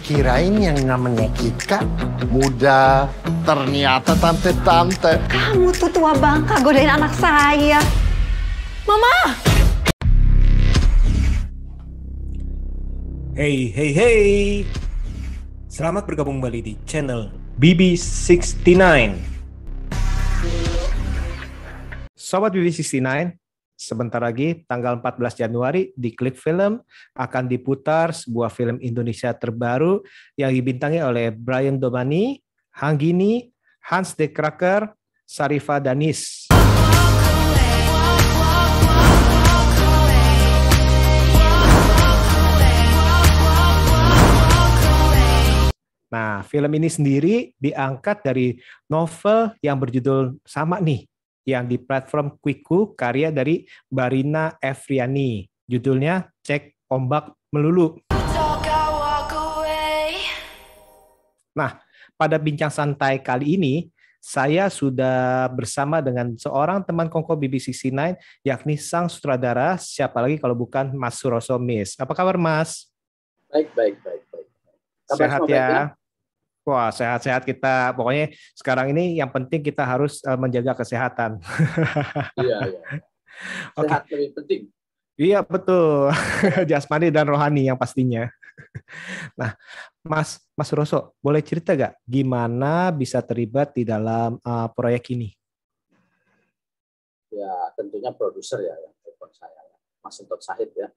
Kirain yang namanya Kika muda, ternyata tante-tante. Kamu tuh tua bangka godain anak saya. Mama! Hey, hey, hey. Selamat bergabung kembali di channel BB69. Sobat BB69, sebentar lagi tanggal 14 Januari di Klik Film akan diputar sebuah film Indonesia terbaru yang dibintangi oleh Brian Domani, Hanggini, Hans de Kraker, Sarifa Danis. Nah, film ini sendiri diangkat dari novel yang berjudul sama nih, yang di platform Quiku, karya dari Barina Efriani. Judulnya Cek Ombak Melulu. Nah, pada bincang santai kali ini, saya sudah bersama dengan seorang teman kongko BB69, yakni sang sutradara, siapa lagi kalau bukan Mas Suroso Mis. Apa kabar, Mas? Baik. Sehat ya. Wah, sehat-sehat kita. Pokoknya sekarang ini yang penting kita harus menjaga kesehatan. Iya. Sehat lebih penting. Iya, betul. Jasmani dan rohani yang pastinya. Nah, Mas Roso, boleh cerita gak gimana bisa terlibat di dalam proyek ini? Ya, tentunya produser ya, yang telepon saya, Mas Entot Sahid ya.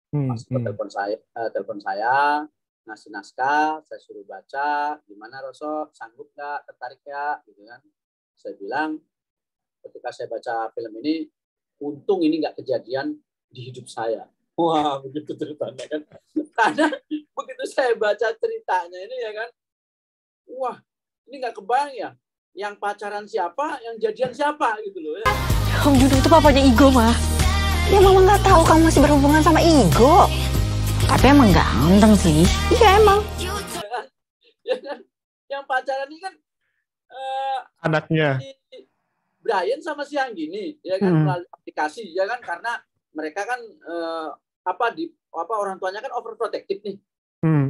Mas Entot telepon saya, ngasih naskah, saya suruh baca, gimana Roso, sanggup nggak, tertarik ya, gitu kan. Saya bilang, ketika saya baca film ini, untung ini nggak kejadian di hidup saya. Wah, begitu ceritanya kan. Karena begitu saya baca ceritanya ini ya kan, wah, ini nggak kebayang ya, yang pacaran siapa, yang jadian siapa, gitu loh ya. Om Juno itu papanya Igo, Ma. Ya mama nggak tahu kamu masih berhubungan sama Igo. Tapi emang ganteng sih. Iya emang. Ya kan? Yang pacaran ini kan Anaknya. Brian sama si Hanggini, ya kan, melalui aplikasi, ya kan, karena mereka kan orang tuanya kan overprotective nih,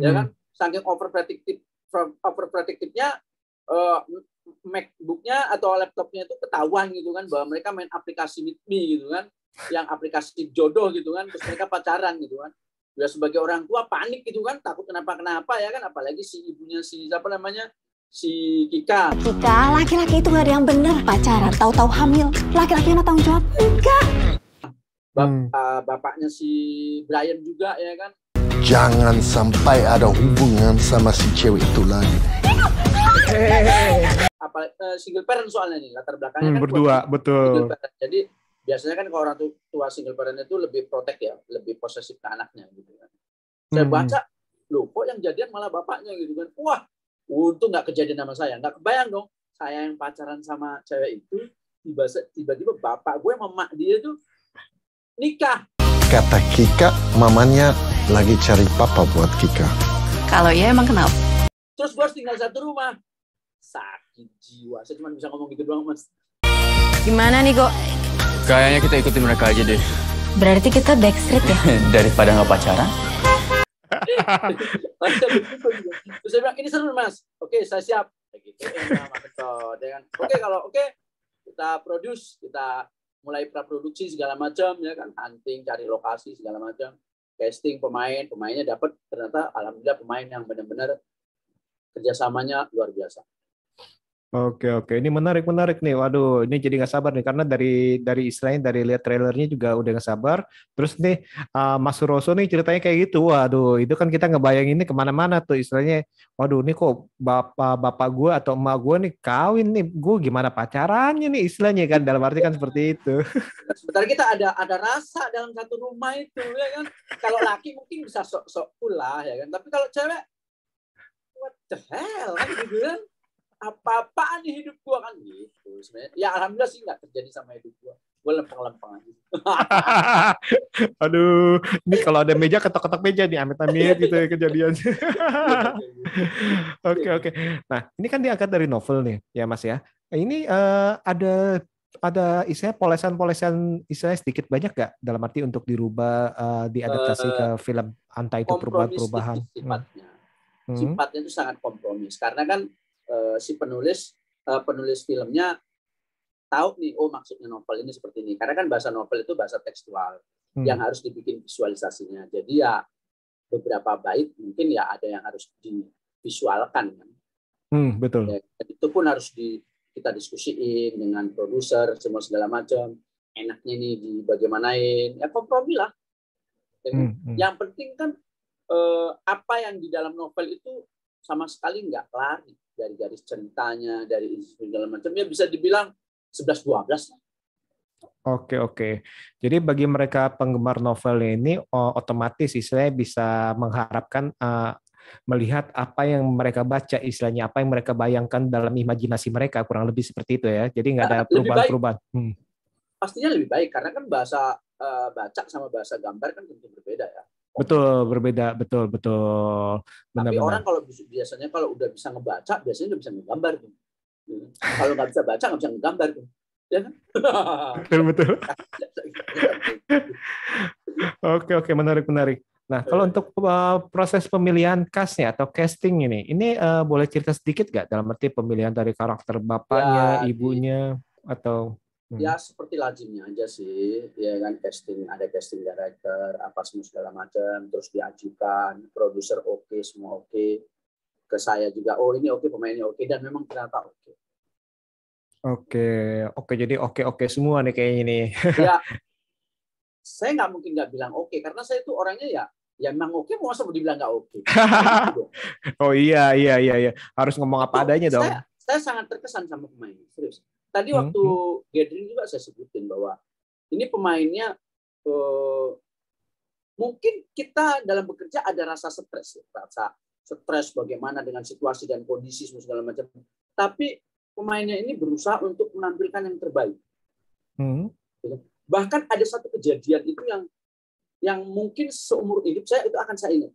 ya kan, saking overprotective-nya MacBook-nya atau laptopnya itu ketahuan gitu kan, bahwa mereka main aplikasi Meet Me gitu kan, yang aplikasi jodoh gitu kan, terus mereka pacaran gitu kan. Ya sebagai orang tua panik gitu kan, takut kenapa ya kan, apalagi si ibunya si Kika. Laki-laki itu nggak ada yang bener pacaran, tahu-tahu hamil. Laki-laki yang tanggung jawab enggak. Bapaknya si Brian juga ya kan. Jangan sampai ada hubungan sama si cewek itu lagi. Single parent soalnya nih, latar belakangnya kan berdua, betul. Jadi biasanya kan kalau orang tua single parent itu lebih protect ya, lebih posesif ke anaknya gitu kan. Saya baca, loh kok yang jadian malah bapaknya gitu kan. Wah, untung nggak kejadian sama saya. Nggak kebayang dong, saya yang pacaran sama cewek itu, tiba-tiba bapak gue sama mak dia tuh nikah. Kata Kika, mamanya lagi cari papa buat Kika. Kalau iya emang kenapa? Terus gue harus tinggal satu rumah. Sakit jiwa. Saya cuma bisa ngomong gitu doang, Mas. Gimana nih, Go? Kayaknya kita ikutin mereka aja deh. Berarti kita backstreet ya? Daripada nggak pacaran. Terus saya bilang, ini seru Mas. Oke, saya siap. Gitu. Oke, kalau kita produce, kita mulai praproduksi segala macam ya kan, hunting, cari lokasi segala macam, casting pemainnya dapat, ternyata alhamdulillah pemain yang benar-benar kerjasamanya luar biasa. Oke, ini menarik nih. Waduh, ini jadi nggak sabar nih karena dari istilahnya dari lihat trailernya juga udah nggak sabar. Terus nih Mas Suroso nih ceritanya kayak gitu. Waduh, itu kan kita ngebayanginnya kemana-mana tuh istilahnya. Waduh, ini kok bapak gue atau emak gue nih kawin nih, gue gimana pacarannya nih istilahnya kan, dalam arti kan seperti itu. Sebentar kita ada rasa dalam satu rumah itu ya kan. Kalau laki mungkin bisa sok-sok pula ya kan. Tapi kalau cewek, what the hell kan gitu kan. Apa-apaan di hidup gua kan gitu sebenarnya. Ya alhamdulillah sih nggak terjadi sama hidup gua. Gua lempeng-lempeng aja. Aduh, ini kalau ada meja ketok-ketok meja nih, amit-amit gitu ya kejadiannya. Oke. Nah, ini kan diangkat dari novel nih, ya Mas ya. Ini ada istilahnya polesan-polesan istilahnya sedikit banyak nggak dalam arti untuk dirubah diadaptasi ke film, entah itu perubahan-perubahan. sifatnya itu sangat kompromis. Karena kan si penulis filmnya tahu nih, oh maksudnya novel ini seperti ini. Karena kan bahasa novel itu bahasa tekstual yang harus dibikin visualisasinya. Jadi ya beberapa bait mungkin ya ada yang harus divisualkan kan. Betul. Ya, itu pun harus kita diskusiin dengan produser semua segala macam. Enaknya nih dibagaimanain. Ya kompromi lah. Yang penting kan apa yang di dalam novel itu sama sekali nggak lari dari garis ceritanya, dari segala macam. Ya bisa dibilang 11-12 lah. Oke. Jadi bagi mereka penggemar novel ini otomatis istilahnya bisa mengharapkan melihat apa yang mereka baca, istilahnya apa yang mereka bayangkan dalam imajinasi mereka, kurang lebih seperti itu ya. Jadi nggak ada perubahan-perubahan. Pastinya lebih baik karena kan bahasa baca sama bahasa gambar kan tentu berbeda ya. Betul, berbeda, betul. Tapi orang kalau biasanya kalau udah bisa ngebaca, biasanya udah bisa ngegambar tuh. Kalau nggak bisa baca, nggak bisa ngegambar tuh. Ya kan? Betul. Oke, menarik. Nah, kalau untuk proses pemilihan cast-nya atau casting ini boleh cerita sedikit nggak dalam arti pemilihan dari karakter bapaknya, ibunya, atau ya seperti lazimnya aja sih, ya kan, ada casting director, apa semua segala macam, terus diajukan, produser oke, semua oke, ke saya juga, oh ini oke, pemainnya oke, dan memang ternyata oke. Oke, jadi oke semua nih kayaknya nih. Ya, saya nggak mungkin nggak bilang oke, karena saya itu orangnya ya memang oke, mau masa mau dibilang nggak oke. Oh iya, harus ngomong apa adanya dong. Saya sangat terkesan sama pemain, serius. Tadi waktu gathering juga saya sebutin bahwa ini pemainnya mungkin kita dalam bekerja ada rasa stres bagaimana dengan situasi dan kondisi segala macam. Tapi pemainnya ini berusaha untuk menampilkan yang terbaik. Bahkan ada satu kejadian itu yang mungkin seumur hidup saya itu akan saya ingat.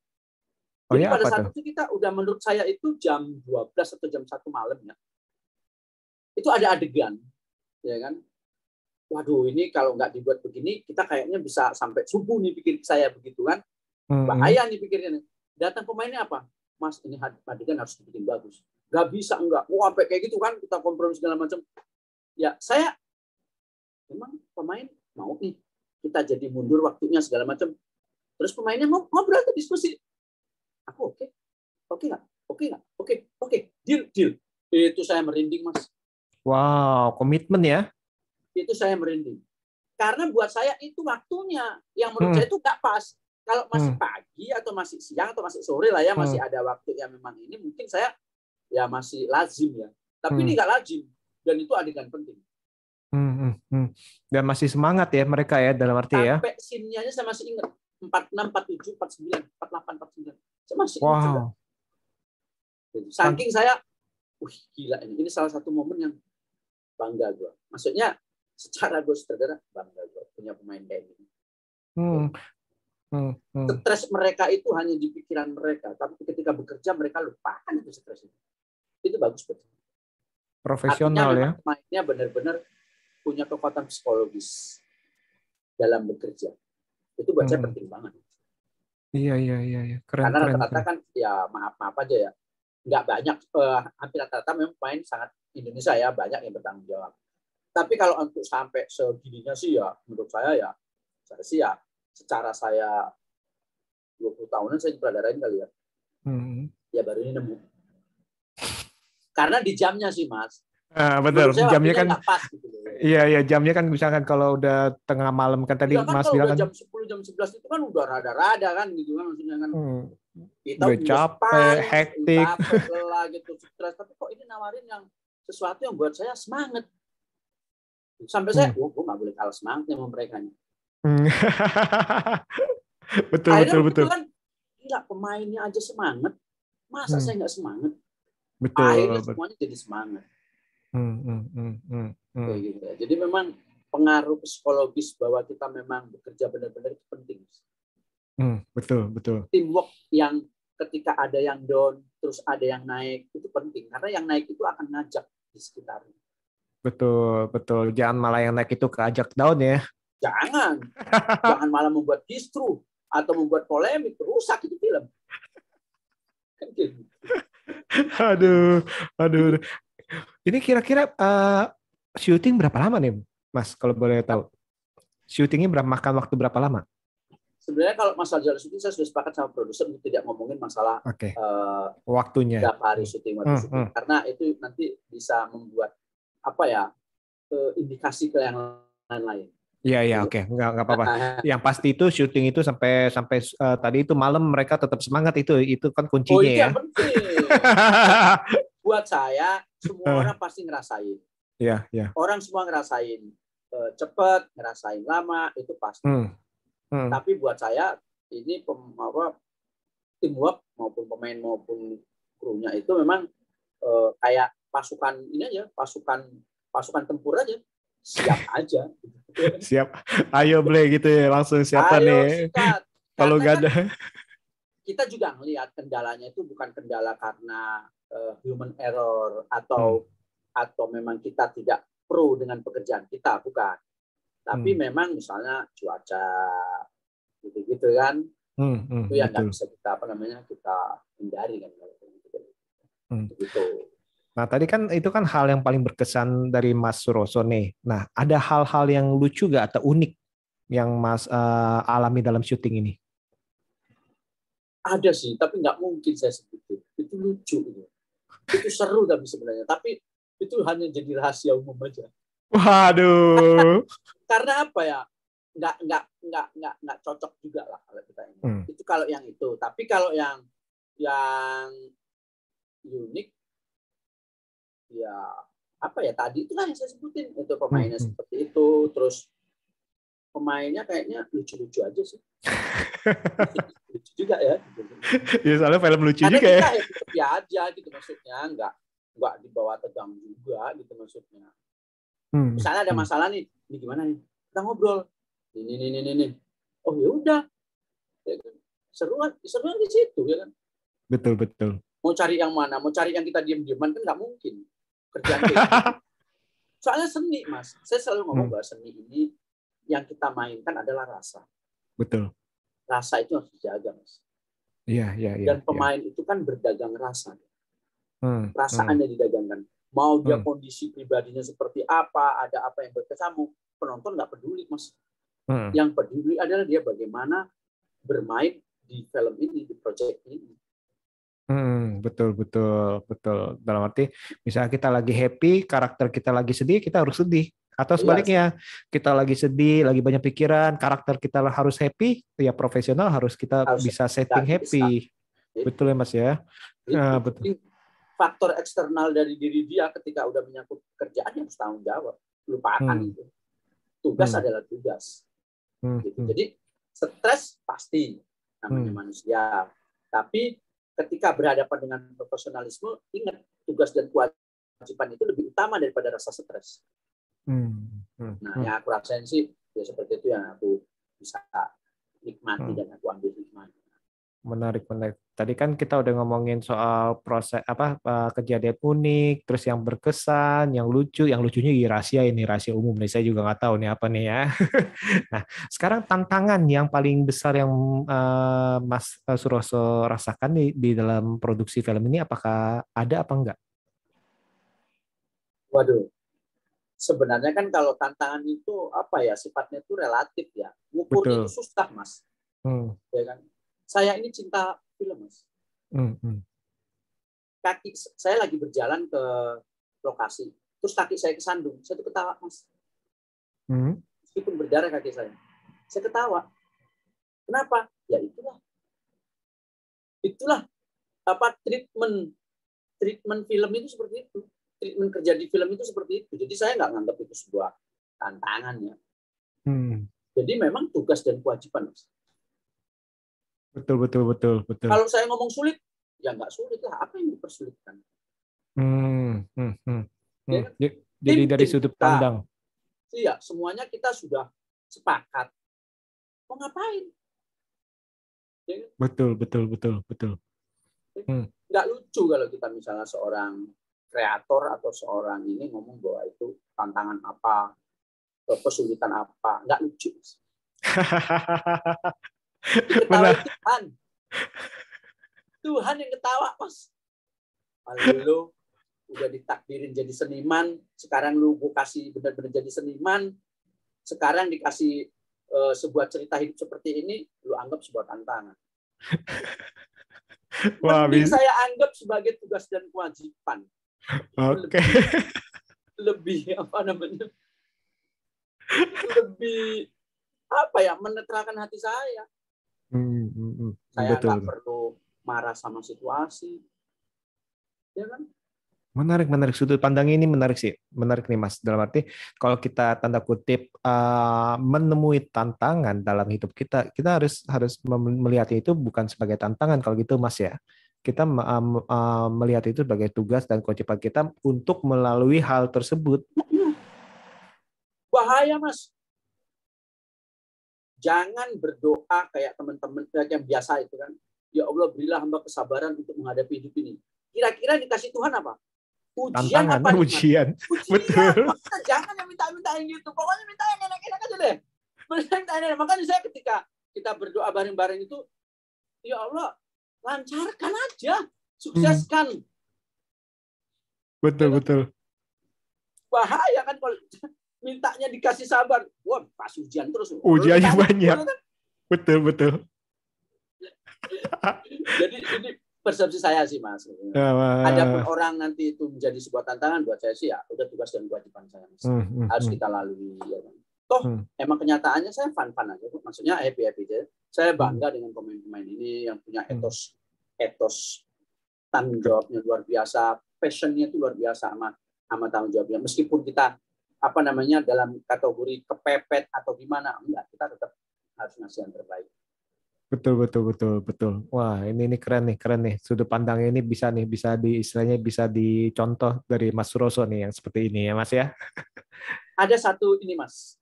Jadi pada saat itu kita udah, menurut saya itu jam 12 atau jam 1 malam ya. Itu ada adegan, ya kan? Waduh, ini kalau nggak dibuat begini, kita kayaknya bisa sampai subuh nih, pikir saya begitu kan? Bahaya nih pikirnya. Datang pemainnya apa? Mas, ini adegan harus dibikin bagus. Nggak bisa, enggak. Wah, sampai kayak gitu kan, kita kompromi segala macam. Ya, saya memang pemain mau nih, kita jadi mundur waktunya segala macam. Terus pemainnya mau ngobrol atau diskusi. Aku oke nggak, deal. Itu saya merinding, Mas. Wow, komitmen ya. Itu saya merinding. Karena buat saya itu waktunya yang menurut saya itu nggak pas. Kalau masih pagi atau masih siang atau masih sore lah ya, masih ada waktu yang memang ini mungkin saya ya masih lazim ya. Tapi ini nggak lazim dan itu adegan penting. Dan masih semangat ya mereka ya dalam arti ya. Sampai scene-nya saya masih ingat 46, 47, 49, 48, 49. Saya masih ingat juga. Saking saya, gila ini salah satu momen yang bangga gue. Maksudnya secara gue sutradara bangga gue punya pemain kayak gini. Stres mereka itu hanya di pikiran mereka, tapi ketika bekerja mereka lupakan itu stres itu. Itu bagus betul. Profesional ya. Pemainnya benar-benar punya kekuatan psikologis dalam bekerja. Itu buat saya penting banget. Iya. Keren. Karena rata-rata kan ya maaf aja ya. Nggak banyak, hampir rata-rata memang pemain sangat Indonesia ya, banyak yang bertanggung jawab. Tapi kalau untuk sampai segininya sih ya, menurut saya secara saya 20 tahunan saya sutradarain kali ya. Ya baru ini nemu. Karena di jamnya sih, Mas. Betul, jamnya kan pas, gitu. Iya, jamnya kan misalkan kalau udah tengah malam kan tadi Mas bilang kan jam 10, jam 11 itu kan udah rada-rada kan gitu kan, maksudnya kan. Kita udah capek, hektik, lelah gitu, stres, tapi kok ini nawarin yang sesuatu yang buat saya semangat. Sampai saya, gue nggak boleh kalah semangatnya sama mereka. betul. Kan, gila, pemainnya aja semangat, masa saya nggak semangat? Betul. Akhirnya semuanya jadi semangat. Kayak gitu ya. Jadi memang pengaruh psikologis bahwa kita memang bekerja benar-benar itu penting. Betul. Teamwork yang ketika ada yang down, terus ada yang naik, itu penting. Karena yang naik itu akan ngajak di sekitarnya. Betul. Jangan malah yang naik itu keajak down ya. Jangan malah membuat distru atau membuat polemik, rusak itu film. Aduh, aduh. Ini kira-kira syuting berapa lama nih, Mas? Kalau boleh tahu. Syutingnya makan waktu berapa lama? Sebenarnya kalau masalah jalan syuting, saya sudah sepakat sama produser untuk tidak ngomongin masalah waktunya. Berapa hari syuting, syuting. Karena itu nanti bisa membuat indikasi ke yang lain-lain. Iya, oke. Nggak apa-apa. Yang pasti itu syuting itu sampai tadi itu malam mereka tetap semangat, itu kan kuncinya itu ya. yang penting. Buat saya, semua orang pasti ngerasain. Iya. Orang semua ngerasain cepat, ngerasain lama, itu pasti. Tapi buat saya ini teamwork maupun pemain maupun krunya itu memang kayak pasukan ini aja, pasukan tempur aja, siap aja. Siap, ayo Ble gitu ya, langsung siapa nih? Kalau nggak ada. Kita juga ngelihat kendalanya itu bukan kendala karena human error atau memang kita tidak pro dengan pekerjaan kita, bukan. Tapi memang misalnya cuaca gitu kan, itu yang nggak bisa kita kita hindari kan gitu. Nah tadi kan itu kan hal yang paling berkesan dari Mas Suroso nih. Nah ada hal-hal yang lucu nggak atau unik yang Mas alami dalam syuting ini? Ada sih, tapi nggak mungkin saya sebutin. Itu lucu itu seru tapi sebenarnya, tapi itu hanya jadi rahasia umum aja. Waduh. Karena apa ya? Nggak cocok juga lah kalau kita ini. Itu kalau yang itu. Tapi kalau yang unik, ya apa ya, tadi itu kan yang saya sebutin, itu pemainnya seperti itu, terus pemainnya kayaknya lucu-lucu aja sih. Lucu juga ya. Ya soalnya film lucu karena juga ya. Karena kita happy aja gitu maksudnya, nggak dibawa tegang juga gitu maksudnya. Misalnya ada masalah nih, ini gimana nih? Kita ngobrol. Ini. Oh ya udah. Seruan di situ ya kan. Betul. Mau cari yang mana? Mau cari yang kita diam-diaman kan nggak mungkin. Kerjaan kayak gitu. Soalnya seni, Mas. Saya selalu ngomong bahwa seni ini yang kita mainkan adalah rasa. Betul. Rasa itu harus dijaga, Mas. Iya. Dan pemain itu kan berdagang rasa. Perasaannya didagangkan. Mau dia kondisi pribadinya seperti apa, ada apa yang berkesamu, penonton nggak peduli, Mas. Yang peduli adalah dia bagaimana bermain di film ini, di proyek ini. Betul. Dalam arti, misalnya kita lagi happy, karakter kita lagi sedih, kita harus sedih. Atau sebaliknya, kita lagi sedih, lagi banyak pikiran, karakter kita harus happy, ya profesional harus bisa setting happy. Betul ya Mas ya? Betul. Faktor eksternal dari diri dia ketika udah menyangkut pekerjaan yang harus tanggung jawab. Lupakan itu. Tugas adalah tugas. Gitu. Jadi stres pasti namanya manusia. Tapi ketika berhadapan dengan profesionalisme, ingat tugas dan kewajiban itu lebih utama daripada rasa stres. Nah, yang aku rasain sih ya seperti itu yang aku bisa nikmati dan aku ambil hikmahnya. Menarik. Tadi kan kita udah ngomongin soal proses kejadian unik, terus yang berkesan, yang lucu, yang lucunya rahasia umum nih. Saya juga nggak tahu nih apa nih ya. Nah, sekarang tantangan yang paling besar yang Mas Suroso rasakan di dalam produksi film ini, apakah ada apa enggak? Waduh. Sebenarnya kan kalau tantangan itu sifatnya itu relatif ya. Ngukurnya itu susah, Mas. Ya kan? Saya ini cinta film, Mas. Kaki saya lagi berjalan ke lokasi, terus kaki saya kesandung, saya tuh ketawa, Mas. Meskipun berdarah kaki saya ketawa. Kenapa? Ya itulah treatment film itu seperti itu. Treatment kerja di film itu seperti itu. Jadi saya nggak nganggap itu sebuah tantangan ya. Jadi memang tugas dan kewajiban, Mas. Betul. Kalau saya ngomong sulit, ya nggak sulit lah. Apa yang dipersulitkan? Jadi dari sudut pandang. Iya, semuanya kita sudah sepakat. Mau ngapain? Ya, betul. Nggak lucu kalau kita misalnya seorang kreator atau seorang ini ngomong bahwa itu tantangan apa, kesulitan apa. Nggak lucu. Tuhan yang ketawa, Mas. Lalu lu udah ditakdirin jadi seniman, sekarang lu gue kasih benar-benar jadi seniman, sekarang dikasih sebuah cerita hidup seperti ini, lu anggap sebuah tantangan. Wah, Mending saya anggap sebagai tugas dan kewajiban. Oke. Lebih apa namanya? Lebih apa ya? Menetralkan hati saya. Saya nggak perlu marah sama situasi. Ya kan? Menarik. Sudut pandang ini menarik sih. Menarik nih, Mas. Dalam arti, kalau kita tanda kutip menemui tantangan dalam hidup kita, kita harus melihat itu bukan sebagai tantangan kalau gitu, Mas ya. Kita melihat itu sebagai tugas dan kewajiban kita untuk melalui hal tersebut. Bahaya, Mas. Jangan berdoa kayak teman-teman yang biasa itu kan. Ya Allah, berilah hamba kesabaran untuk menghadapi hidup ini. Kira-kira dikasih Tuhan apa? Ujian apa? Ujian. Betul. Jangan yang minta-minta yang gitu. Pokoknya minta yang enak-enak aja deh. Makanya saya ketika kita berdoa bareng-bareng itu, ya Allah, lancarkan aja. Sukseskan. Betul. Bahaya kan kalau mintanya dikasih sabar. Wah, pas ujian terus. Ujiannya banyak. Betul. Jadi ini persepsi saya sih, Mas. Adapun orang nanti itu menjadi sebuah tantangan buat saya sih ya udah tugas dan kewajiban saya, Mas. Harus kita lalui. Ya kan? Toh emang kenyataannya saya fun aja, maksudnya happy aja. Saya bangga dengan pemain-pemain ini yang punya etos tanggung jawabnya luar biasa, passionnya itu luar biasa sama tanggung jawabnya. Meskipun kita dalam kategori kepepet atau gimana, enggak, kita tetap harus ngasih yang terbaik. Betul. Wah, ini keren nih. Sudut pandang ini bisa dicontoh dari Mas Suroso nih yang seperti ini ya, Mas ya. Ada satu ini, Mas.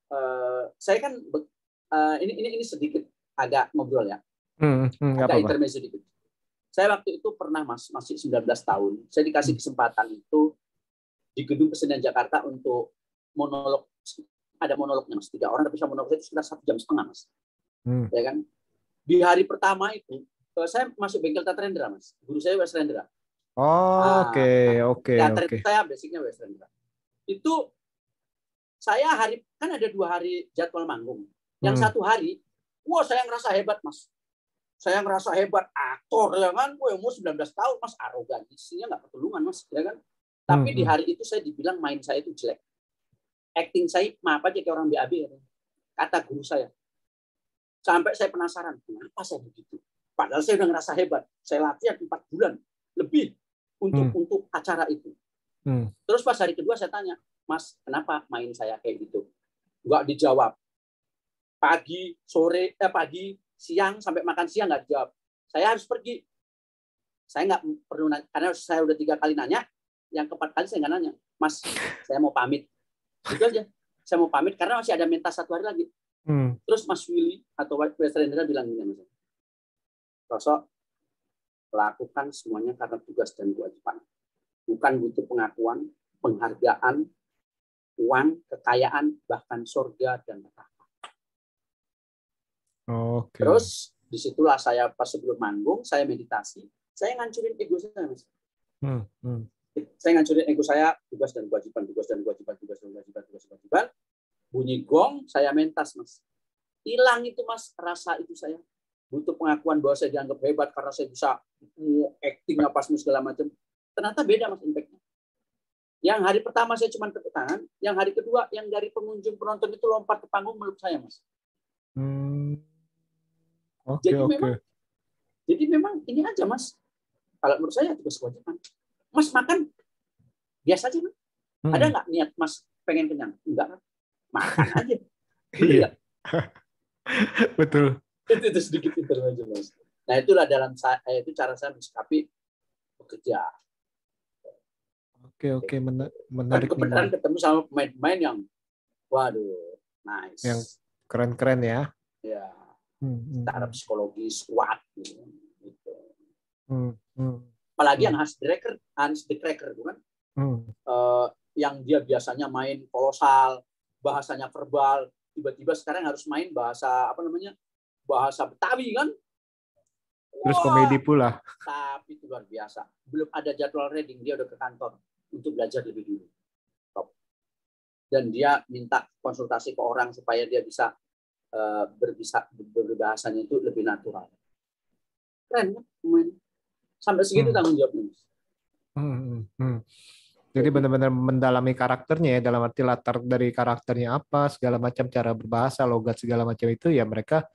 Saya kan ini sedikit agak ngobrol ya. Agak intermezzo sedikit. Saya waktu itu pernah, Mas, masih 19 tahun. Saya dikasih kesempatan itu di Gedung Kesenian Jakarta untuk monolog. Ada monolognya, Mas. 3 orang tapi bisa monolog itu sekitar 1,5 jam, Mas. Ya kan? Di hari pertama itu, saya masuk bengkel Tata Rendra, Mas. Guru saya Wes Rendra. Oke. Saya basicnya Wes Rendra. Itu saya kan ada 2 hari jadwal manggung. Yang 1 hari, saya ngerasa hebat, Mas. Saya ngerasa hebat, aktor, ya kan. Umur 19 tahun, Mas. Arogansinya nggak ketulungan, Mas. Ya kan. Tapi di hari itu saya dibilang main saya itu jelek. Acting saya, maaf aja kayak orang BAB. Ya. Kata guru saya. Sampai saya penasaran, kenapa saya begitu? Padahal saya udah ngerasa hebat. Saya latihan 4 bulan lebih untuk acara itu. Terus pas hari kedua saya tanya, Mas, kenapa main saya kayak gitu? Nggak dijawab. Pagi, siang, sampai makan siang nggak dijawab. Saya harus pergi. Saya nggak perlu nanya, karena saya udah 3 kali nanya, yang keempat kali saya nggak nanya. Mas, saya mau pamit. Gitu aja. Saya mau pamit karena masih ada mentas 1 hari lagi. Terus Mas Willy atau Wes Rendra bilang gini, Mas. Sosok lakukan semuanya karena tugas dan kewajiban. Bukan butuh pengakuan, penghargaan, uang, kekayaan, bahkan surga dan neraka. Terus disitulah saya pas sebelum manggung, saya meditasi, saya ngancurin ego saya, Mas. Saya ngancurin ego saya, tugas dan kewajiban. Bunyi gong, saya mentas, Mas. Hilang itu, Mas, rasa itu saya. Butuh pengakuan bahwa saya dianggap hebat karena saya bisa acting apa segala macam. Ternyata beda, Mas, impact-nya. Yang hari pertama saya cuma tepuk tangan, yang hari kedua yang dari pengunjung penonton itu lompat ke panggung meluk saya, Mas. Jadi memang ini aja, Mas. Kalau menurut saya tugas kewajiban. Mas makan biasa aja, Mas. Ada nggak niat Mas pengen kenyang? Enggak, kan? Makan aja. Iya. Betul. Itu sedikit intermezzo, Mas. Nah, itulah itu cara saya mensikapi bekerja. Oke, menarik. Kebetulan ketemu sama pemain-pemain yang, waduh, nice. Yang keren-keren ya. Ya. Secara psikologis kuat. Gitu. Apalagi yang Hans de Cracker, bukan? Yang dia biasanya main kolosal, bahasanya verbal, tiba-tiba sekarang harus main bahasa bahasa Betawi kan? Terus Wah, komedi pula. tapi itu luar biasa. Belum ada jadwal reading, dia udah ke kantor untuk belajar lebih dulu. Top. Dan dia minta konsultasi ke orang supaya dia bisa berbahasanya itu lebih natural. Keren kan? Sampai segitu tanggung jawabnya. Jadi benar-benar mendalami karakternya ya, dalam arti latar dari karakternya apa, segala macam cara berbahasa, logat segala macam itu ya mereka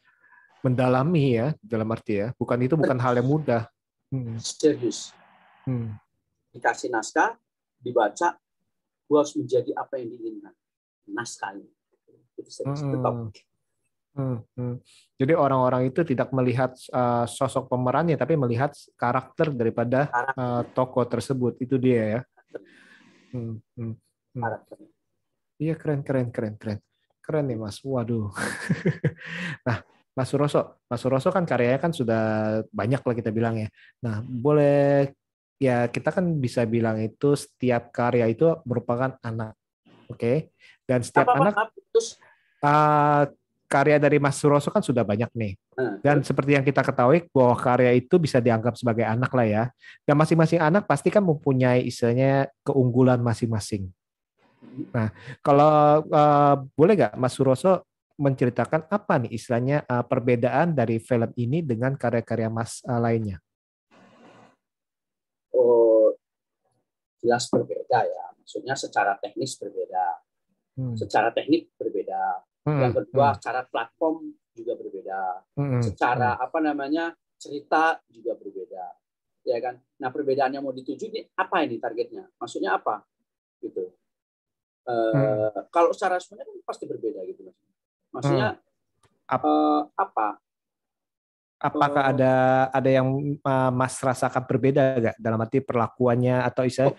mendalami ya, dalam arti ya. Itu bukan hal yang mudah. Serius. Dikasih naskah, dibaca, gua harus menjadi apa yang diinginkan. Naskahnya. Itu serius. Tetap. Jadi orang-orang itu tidak melihat sosok pemerannya, tapi melihat karakter daripada tokoh tersebut. Itu dia ya. Iya, keren nih Mas. Waduh. Nah, Mas Suroso kan karyanya kan sudah banyak lah kita bilang ya. Nah, boleh ya kita kan bisa bilang itu setiap karya itu merupakan anak, oke? Dan setiap anak karya dari Mas Suroso kan sudah banyak nih. Dan seperti yang kita ketahui bahwa karya itu bisa dianggap sebagai anak lah ya. Dan masing-masing anak pasti kan mempunyai istilahnya keunggulan masing-masing. Nah, kalau boleh nggak Mas Suroso menceritakan apa nih istilahnya perbedaan dari film ini dengan karya-karya Mas lainnya? Oh, jelas berbeda ya. Maksudnya secara teknis berbeda. Secara teknik berbeda. Yang kedua, secara platform juga berbeda. Secara cerita juga berbeda. Ya kan? Nah, perbedaan yang mau dituju ini apa ini targetnya? Maksudnya apa? Gitu. Kalau secara sebenarnya pasti berbeda gitu. Maksudnya apa? Apakah ada yang Mas rasakan berbeda nggak dalam arti perlakuannya atau istilah?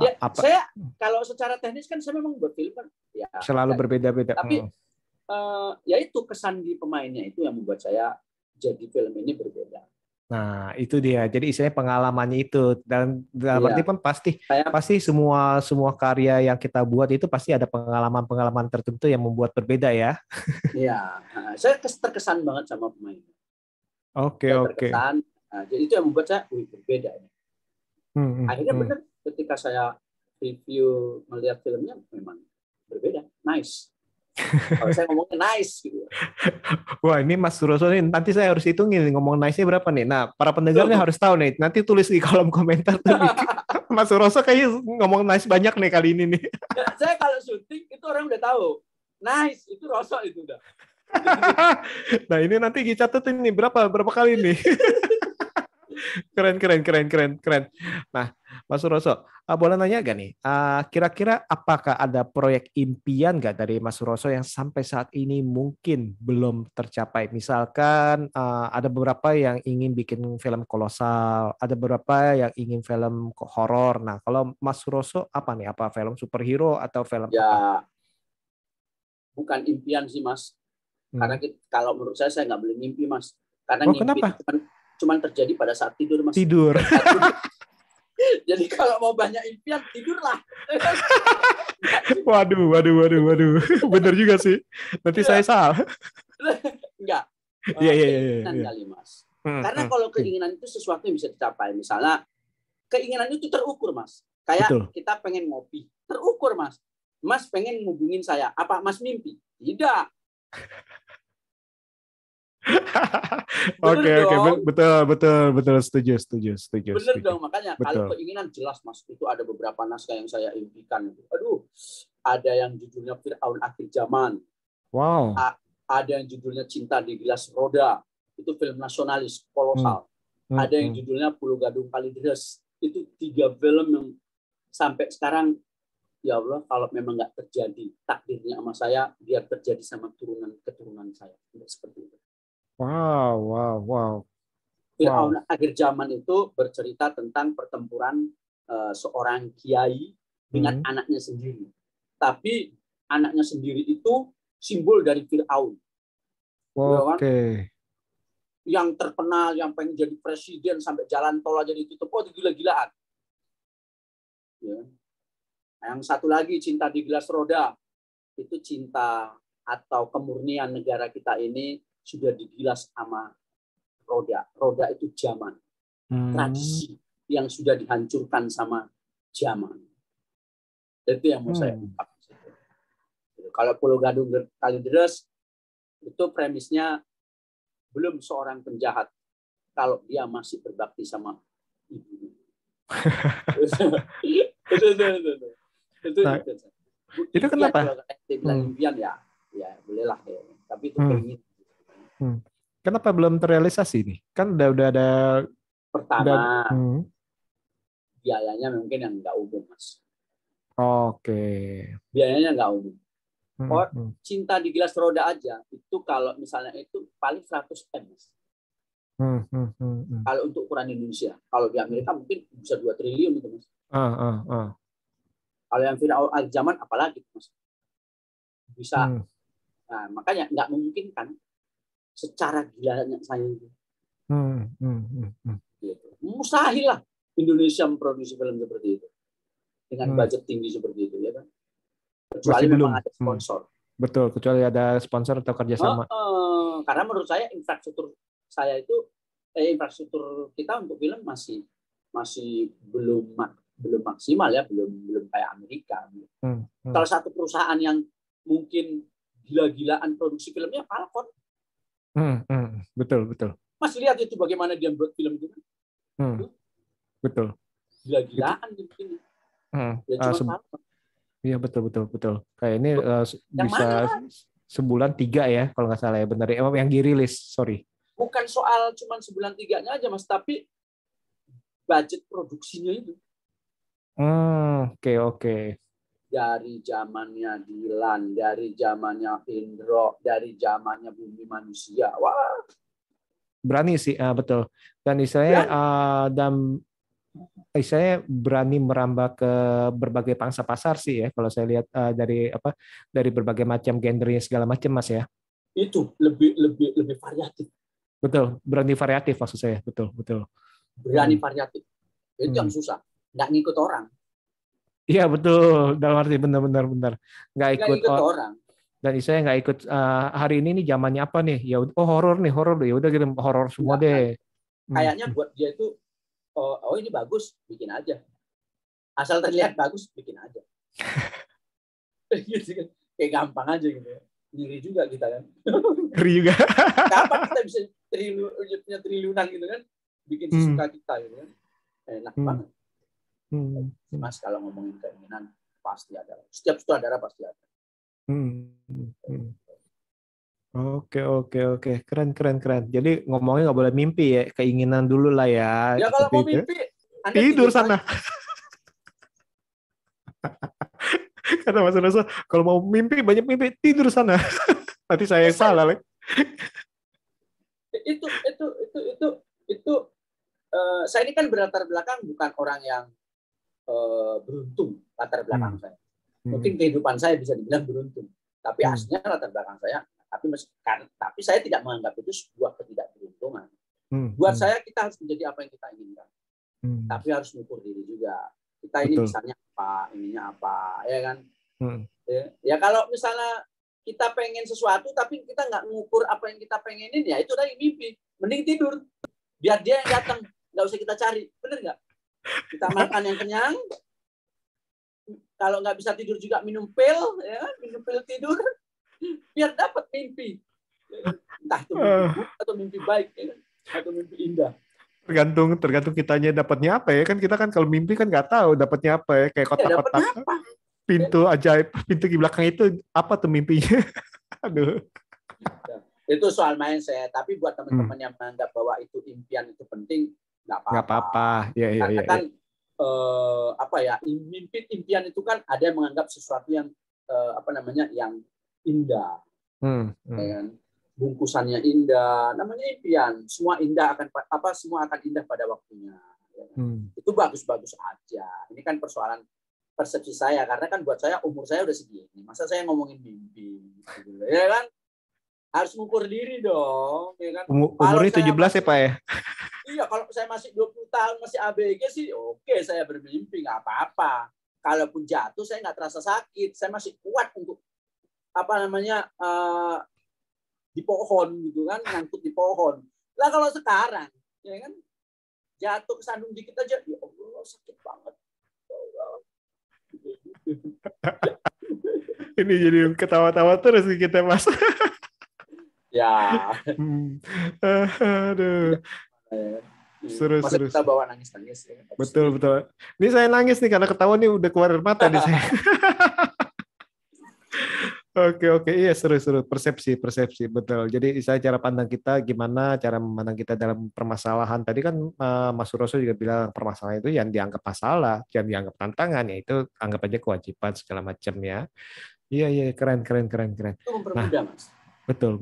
Ya, saya kalau secara teknis kan saya memang buat film kan ya selalu berbeda-beda. Tapi ya itu kesan di pemainnya itu yang membuat saya jadi film ini berbeda. Nah, itu dia. Jadi istilahnya pengalamannya itu dan dalam arti pun pasti semua karya yang kita buat itu pasti ada pengalaman-pengalaman tertentu yang membuat berbeda ya. Iya, saya terkesan banget sama pemain. Oke. Terkesan. Nah, jadi itu yang membuat saya berbeda. Akhirnya benar ketika saya review melihat filmnya memang berbeda, nice. Kalau saya ngomongnya nice gitu. Wah, ini Mas Suroso nih nanti saya harus hitungin ngomong nice-nya berapa nih. Nah, para pendengarnya harus tahu nih. Nanti tulis di kolom komentar tuh. Mas Suroso kayaknya ngomong nice banyak nih kali ini nih. Saya kalau syuting itu orang udah tahu. Nice itu Roso itu udah. Nah, ini nanti dicatetin nih berapa kali nih. Keren. Nah, Mas Suroso, boleh nanya gak nih? Kira-kira apakah ada proyek impian gak dari Mas Suroso yang sampai saat ini mungkin belum tercapai? Misalkan ada beberapa yang ingin bikin film kolosal, ada beberapa yang ingin film horor. Nah, kalau Mas Suroso apa nih? Apa film superhero atau film apa? Bukan impian sih, Mas. Karena kalau menurut saya nggak boleh mimpi, Mas. Karena kenapa? Cuman terjadi pada saat tidur, Mas. Tidur. Jadi kalau mau banyak impian, tidurlah. Waduh. Bener juga sih. Nanti saya salah. Enggak. Iya. Kali, Mas. Karena kalau keinginan itu sesuatu yang bisa dicapai. Misalnya, keinginan itu terukur, Mas. Kayak kita pengen ngopi. Terukur, Mas. Mas pengen ngubungin saya. Apa Mas mimpi? Tidak. Oke, betul, setuju. Bener dong, makanya kalau keinginan jelas, Mas, itu ada beberapa naskah yang saya impikan. Aduh, ada yang judulnya Fir'aun Akhir Zaman. Wow. Ada yang judulnya Cinta di Gelas Roda, itu film nasionalis kolosal. Ada yang judulnya Pulau Gadung Kalideres, itu 3 film yang sampai sekarang, ya Allah, kalau memang nggak terjadi takdirnya sama saya, biar terjadi sama keturunan saya. Seperti itu. Wow. Fir'aun Akhir Zaman itu bercerita tentang pertempuran seorang kiai dengan anaknya sendiri. Tapi anaknya sendiri itu simbol dari Fir'aun. Oke. Yang terkenal, yang pengen jadi presiden sampai jalan tol aja ditutup. Oh, itu gila-gilaan. Ya. Yang satu lagi, Cinta di Gelas Roda. Itu cinta atau kemurnian negara kita ini sudah digilas sama roda. Roda itu zaman, tradisi yang sudah dihancurkan sama zaman. Itu yang mau saya ungkap. Kalau Pulau Gadung Kalideres itu premisnya belum seorang penjahat kalau dia masih berbakti sama ibunya. Itu kenapa? Kalau bilang impian ya bolehlah ya. Tapi itu pengen. Kenapa belum terrealisasi nih? Kan udah ada. Pertama, biayanya mungkin yang nggak umum, Mas. Oke. Biayanya nggak umum. Cinta di Gelas Roda aja itu kalau misalnya itu paling 100 M, Mas. Kalau untuk ukuran Indonesia, kalau di Amerika mungkin bisa 2 triliun itu, Mas. Kalau yang viral akhir zaman apalagi, Mas? Bisa. Nah, makanya nggak mungkin kan secara gilanya saya itu. Gitu. Mustahil lah Indonesia memproduksi film seperti itu dengan budget tinggi seperti itu, ya kan? Kecuali memang ada sponsor. Betul, kecuali ada sponsor atau kerjasama. Karena menurut saya infrastruktur kita untuk film masih belum maksimal ya, belum kayak Amerika. Salah satu perusahaan yang mungkin gila-gilaan produksi filmnya Falcon. Betul. Mas lihat itu bagaimana dia buat film itu. Betul. Gila-gilaan gitu. Ya cuma Falcon. Iya betul. Kayak ini bisa sebulan 3 ya kalau nggak salah ya, benar ya, yang dirilis, sorry. Bukan soal cuma sebulan 3-nya aja, Mas, tapi budget produksinya itu. Oke. Dari zamannya Dilan, dari zamannya Indro, dari zamannya Bumi Manusia. Wah. Berani sih, betul. Dan saya berani merambah ke berbagai pangsa pasar sih ya, kalau saya lihat dari berbagai macam genrenya segala macam, Mas ya. Itu lebih variatif. Betul, berani variatif maksud saya, betul. Berani variatif. Itu yang susah, nggak ngikut orang. Iya betul, dalam arti benar. Nggak ikut orang. Dan saya nggak ikut hari ini nih zamannya apa nih? Ya horor ya udah gitu, horor semua deh. Kayaknya buat dia itu ini bagus, bikin aja. Asal terlihat bagus, bikin aja. Gitu kan. Kayak gampang aja gitu. Ngiri juga kita kan. Ngiri juga. Kapan kita bisa punya triliunan gitu kan? Bikin sesuka kita gitu kan. Enak banget. Mas kalau ngomongin keinginan pasti ada. Setiap sutradara pasti ada. Oke. Keren. Jadi ngomongnya nggak boleh mimpi ya, keinginan dulu lah ya. Ya kalau mau mimpi, Anda tidur sana. Kata Mas Roso, kalau mau mimpi banyak mimpi, tidur sana. Nanti saya yang salah. Itu saya ini kan berlatar belakang bukan orang yang beruntung latar belakang saya. Mungkin kehidupan saya bisa dibilang beruntung, tapi aslinya latar belakang saya. Tapi saya tidak menganggap itu sebuah ketidakberuntungan. Buat saya kita harus menjadi apa yang kita inginkan. Tapi harus mengukur diri juga. Kita ini misalnya apa, ininya apa, ya kan? Ya kalau misalnya kita pengen sesuatu tapi kita nggak mengukur apa yang kita pengenin, ya itu dari mimpi. Mending tidur. Biar dia yang datang, nggak usah kita cari. Bener nggak? Kita makan yang kenyang. Kalau nggak bisa tidur juga minum pil, ya kan? Minum pil tidur. Biar dapat mimpi. Entah itu mimpi buruk atau mimpi baik, ya kan? Atau mimpi indah. Tergantung kitanya dapatnya apa ya kan, kita kan kalau mimpi kan nggak tahu dapatnya apa ya, kayak kotak-kotak pintu ajaib, pintu di belakang itu apa tuh mimpinya. Aduh. Itu soal mindset, tapi buat teman-teman yang menganggap bahwa itu impian itu penting, nggak apa-apa. Karena kan mimpi impian itu kan ada yang menganggap sesuatu yang yang indah. Ya kan? Bungkusannya indah, namanya impian. Semua akan indah pada waktunya. Ya. Itu bagus-bagus aja. Ini kan persoalan persepsi saya, karena kan buat saya umur saya udah segini, masa saya ngomongin mimpi, gitu. Ya kan? Harus mengukur diri dong, ya kan? Umurnya 17 ya Pak ya? Iya, kalau saya masih 20 tahun masih ABG sih, oke, saya bermimpi nggak apa-apa. Kalaupun jatuh saya nggak terasa sakit, saya masih kuat untuk di pohon gitu kan, nyangkut di pohon. Lah kalau sekarang, ya kan, jatuh kesandung dikit aja, ya Allah sakit banget. Ya Allah. Ini jadi ketawa-tawa terus nih kita, Mas. Ya. Aduh. Seru. Masa kita bawa nangis-nangis. Ya. Betul. Ini saya nangis nih karena ketawa nih udah keluar air mata di saya. Oke, iya seru. Persepsi, betul. Jadi saya cara pandang kita gimana, cara memandang kita dalam permasalahan. Tadi kan Mas Suroso juga bilang permasalahan itu yang dianggap masalah, yang dianggap tantangan, ya itu anggap aja kewajiban segala macam ya. Iya, keren. Itu mempermudah, Mas. Betul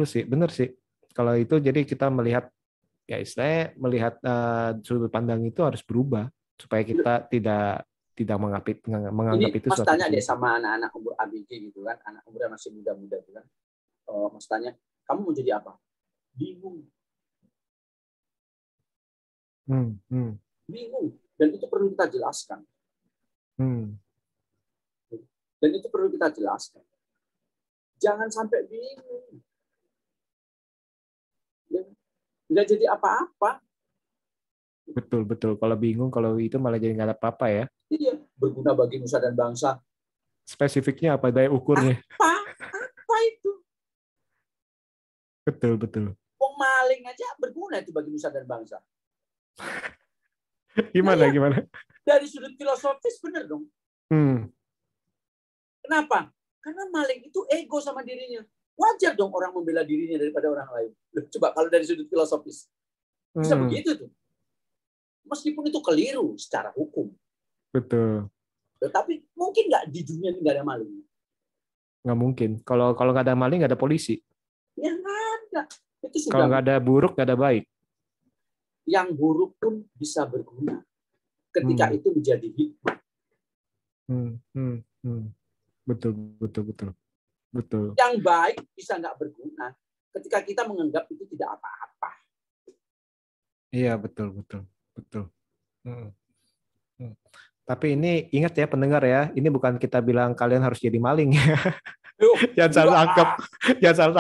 sih, benar sih. Kalau itu jadi kita melihat, ya istilahnya melihat sudut pandang itu harus berubah supaya kita tidak menganggap ini itu Mas suatu tanya deh sama anak-anak umur ABG gitu kan, anak umur yang masih muda-muda gitu kan. Mas tanya, kamu mau jadi apa? Bingung. Bingung. Dan itu perlu kita jelaskan. Jangan sampai bingung. Nggak jadi apa-apa. Betul. Kalau bingung, kalau itu malah jadi nggak ada apa-apa ya. Iya, berguna bagi nusa dan bangsa. Spesifiknya apa, daya ukurnya? Apa itu? Betul. Wong maling aja berguna itu bagi nusa dan bangsa. Gimana? Dari sudut filosofis benar dong. Kenapa? Karena maling itu ego sama dirinya. Wajar dong orang membela dirinya daripada orang lain. Coba kalau dari sudut filosofis. Bisa begitu tuh. Meskipun itu keliru secara hukum. Betul. Tapi mungkin nggak di dunia ini nggak ada maling? Nggak mungkin. Kalau nggak ada maling, nggak ada polisi. Ya nggak ada. Itu sudah. Kalau nggak ada buruk, nggak ada baik. Yang buruk pun bisa berguna. Ketika itu menjadi hikmah. Betul. Yang baik bisa nggak berguna ketika kita menganggap itu tidak apa-apa. Iya, betul. Tapi ini ingat ya pendengar ya, ini bukan kita bilang kalian harus jadi maling ya. Jangan salah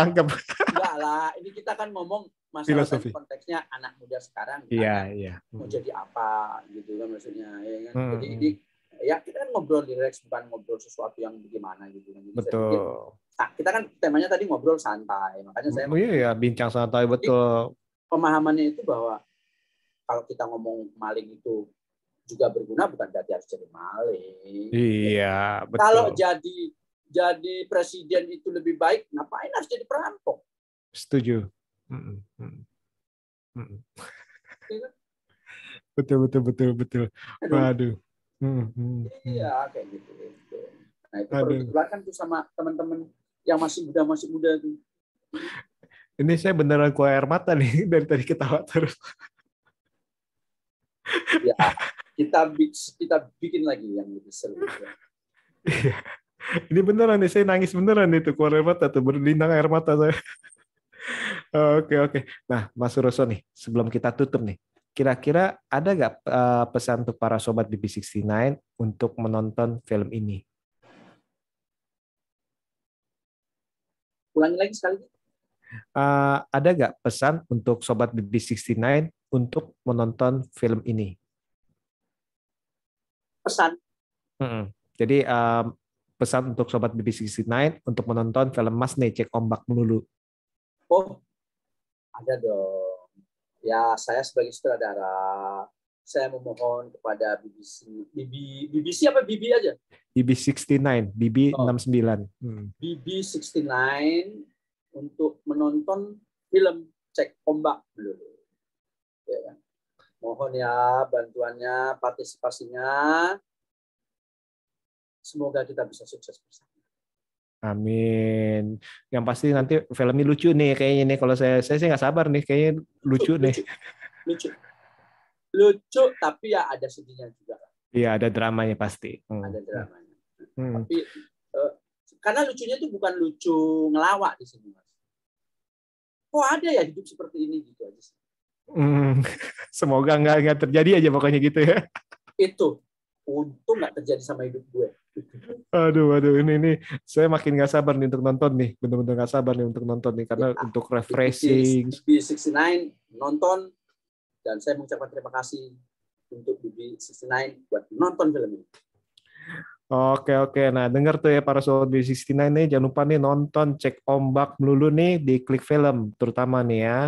tangkap. Enggak lah, ini kita kan ngomong masalah konteksnya anak muda sekarang. Iya. Mau jadi apa gitu kan maksudnya. Ya kan? Jadi ini ya kita kan ngobrol direct, bukan ngobrol sesuatu yang bagaimana gitu. Betul. Nah, kita kan temanya tadi ngobrol santai, makanya saya. Iya, bincang santai betul. Pemahamannya itu bahwa kalau kita ngomong maling itu juga berguna, bukan berarti harus jadi maling. Iya, betul. Kalau jadi presiden itu lebih baik, ngapain harus jadi perampok? Setuju. Betul. Waduh. Iya, kayak gitu. Nah, itu perlu dikeluarkan tuh sama teman-teman yang masih muda tuh. Ini saya beneran keluar air mata nih dari tadi ketawa terus. Ya, kita bikin lagi yang lebih seru. Iya. Ini beneran nih, saya nangis beneran itu keluar air mata tuh, berlinang air mata saya. Oke. Nah, Mas Suroso nih, sebelum kita tutup nih, kira-kira ada nggak pesan untuk para sobat BB69 untuk menonton film ini? Ulangi lagi sekali. Ada nggak pesan untuk sobat BB69 untuk menonton film ini? Pesan? Jadi pesan untuk sobat BB69 untuk menonton film Mas nih, Cek Ombak Melulu. Oh, ada dong. Ya, saya sebagai sutradara, saya memohon kepada BBC apa BB aja? BB69, BB69. BB69 untuk menonton film Cek Ombak Melulu. Ya. Mohon ya bantuannya, partisipasinya. Semoga kita bisa sukses bersama. Amin. Yang pasti nanti filmnya lucu nih kayaknya nih. Kalau saya sih nggak sabar nih, kayaknya lucu nih. Lucu, tapi ya ada sedihnya juga. Iya, ada dramanya pasti. Ada dramanya. Tapi karena lucunya itu bukan lucu ngelawak di sini, Mas. Kok ada ya hidup seperti ini gitu aja sih. Semoga nggak terjadi aja pokoknya gitu ya. Itu untung nggak terjadi sama hidup gue. Aduh, ini saya makin nggak sabar nih untuk nonton nih, bener-bener nggak sabar nih untuk nonton nih karena Ya, untuk refreshing. BB69 nonton dan saya mengucapkan terima kasih untuk BB69 buat nonton film ini. Oke. Nah, dengar tuh ya para sobat B69 nih, jangan lupa nih nonton Cek Ombak Melulu nih di Klik Film, terutama nih ya,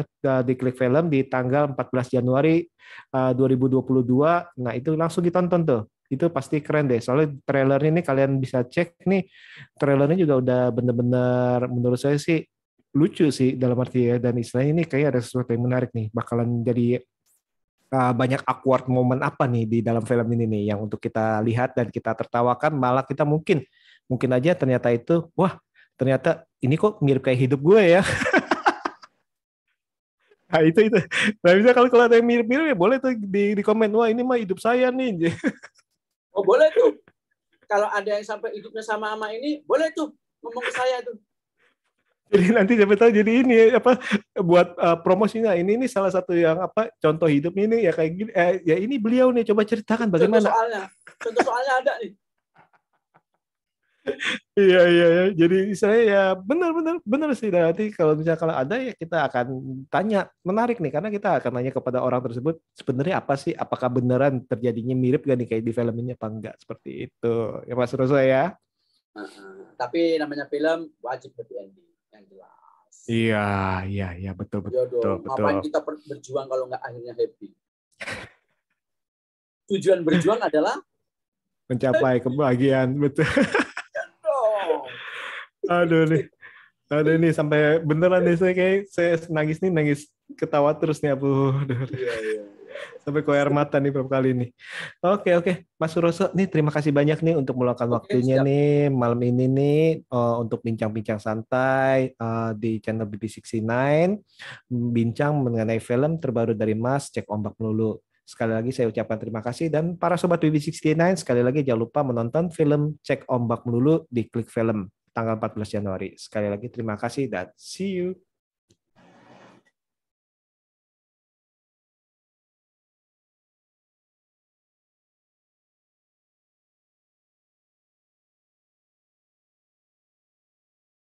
di Klik Film di tanggal 14 Januari 2022. Nah, itu langsung ditonton tuh. Itu pasti keren deh. Soalnya trailernya nih kalian bisa cek nih. Trailernya juga udah bener-bener menurut saya sih lucu sih dalam arti ya. Dan istilahnya ini kayak ada sesuatu yang menarik nih. Bakalan jadi banyak awkward momen apa nih di dalam film ini nih yang untuk kita lihat dan kita tertawakan, malah kita mungkin aja ternyata itu ternyata ini kok mirip kayak hidup gue ya. Nah itu nah bisa kalau ada yang mirip-mirip ya boleh tuh di komen, wah ini mah hidup saya nih. Oh boleh tuh, kalau ada yang sampai hidupnya sama ini boleh tuh ngomong ke saya tuh. Jadi nanti siapa tahu jadi ini apa buat promosinya ini salah satu yang apa contoh hidup ini ya kayak gini ya ini beliau nih, coba ceritakan bagaimana contoh soalnya ada nih. Iya. Jadi saya ya benar sih. Nanti kalau misalnya ada ya kita akan tanya, menarik nih karena kita akan nanya kepada orang tersebut sebenarnya apa sih, apakah beneran terjadinya mirip gak nih kayak di film ini apa enggak, seperti itu ya Mas Roso ya. Tapi namanya film wajib happy ending yang jelas. Iya betul. Ngapain kita berjuang kalau nggak akhirnya happy? Tujuan berjuang adalah mencapai kebahagiaan, betul. Aduh nih sampai beneran nih saya nangis ketawa terus nih Iya. Sampai ke air mata nih beberapa kali nih. Oke. Mas Suroso nih terima kasih banyak nih untuk meluangkan waktunya siap. Nih malam ini nih untuk bincang-bincang santai di channel BB69, bincang mengenai film terbaru dari Mas, Cek Ombak Melulu. Sekali lagi saya ucapkan terima kasih, dan para sobat BB69 sekali lagi jangan lupa menonton film Cek Ombak Melulu di Klik Film tanggal 14 Januari. Sekali lagi terima kasih dan see you.